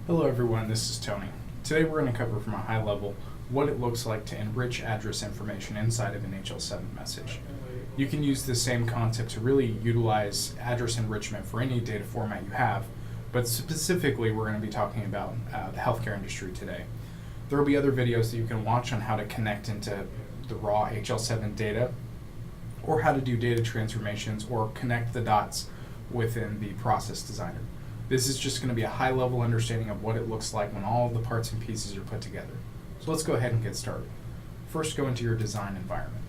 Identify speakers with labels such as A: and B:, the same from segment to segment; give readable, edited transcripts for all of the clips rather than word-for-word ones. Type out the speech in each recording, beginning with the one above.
A: Hello everyone, this is Tony. Today we're going to cover from a high level what it looks like to enrich address information inside of an HL7 message. You can use the same concept to really utilize address enrichment for any data format you have, but specifically we're going to be talking about the healthcare industry today. There will be other videos that you can watch on how to connect into the raw HL7 data, or how to do data transformations or connect the dots within the process designer. This is just going to be a high-level understanding of what it looks like when all of the parts and pieces are put together. So let's go ahead and get started. First, go into your design environment.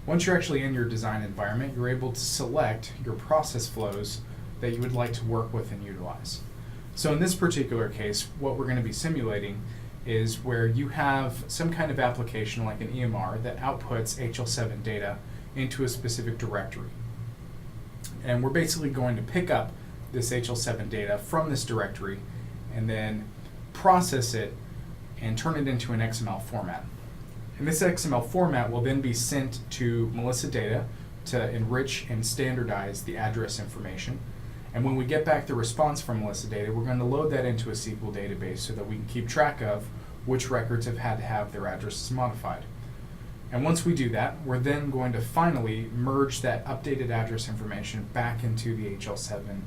A: Once you're actually in your design environment, you're able to select your process flows that you would like to work with and utilize. So in this particular case, what we're going to be simulating is where you have some kind of application like an EMR that outputs HL7 data into a specific directory. And we're basically going to pick up this HL7 data from this directory and then process it and turn it into an XML format. And this XML format will then be sent to Melissa Data to enrich and standardize the address information. And when we get back the response from Melissa Data, we're going to load that into a SQL database so that we can keep track of which records have had to have their addresses modified. And once we do that, we're then going to finally merge that updated address information back into the HL7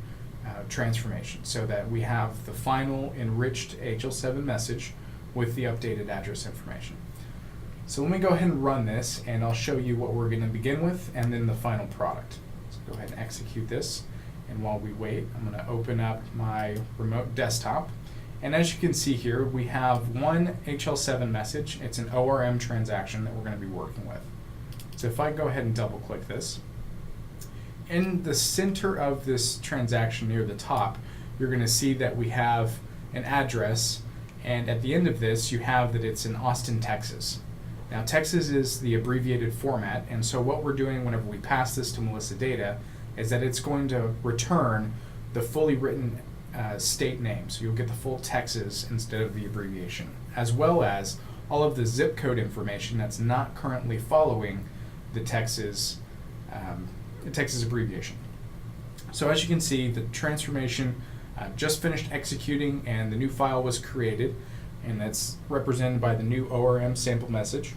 A: transformation so that we have the final enriched HL7 message with the updated address information. So let me go ahead and run this, and I'll show you what we're going to begin with and then the final product. So go ahead and execute this. And while we wait, I'm going to open up my remote desktop. And as you can see here, we have one HL7 message. It's an ORM transaction that we're going to be working with. So if I go ahead and double click this, in the center of this transaction near the top, you're going to see that we have an address, and at the end of this you have that it's in Austin, Texas. Now Texas is the abbreviated format, and so what we're doing whenever we pass this to Melissa Data is that it's going to return the fully written state name, so you'll get the full Texas instead of the abbreviation, as well as all of the zip code information that's not currently following the Texas abbreviation. So as you can see, the transformation just finished executing and the new file was created, and that's represented by the new ORM sample message.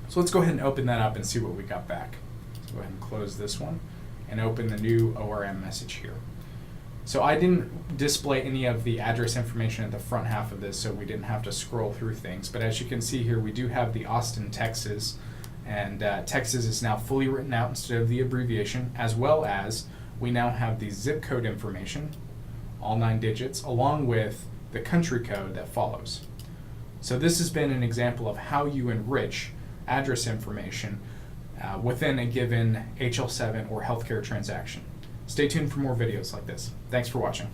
A: So let's go ahead and open that up and see what we got back. So go ahead and close this one and open the new ORM message here. So I didn't display any of the address information at the front half of this, so we didn't have to scroll through things. But as you can see here, we do have the Austin, Texas, and Texas is now fully written out instead of the abbreviation, as well as we now have the zip code information, all 9 digits, along with the country code that follows. So this has been an example of how you enrich address information within a given HL7 or healthcare transaction. Stay tuned for more videos like this. Thanks for watching.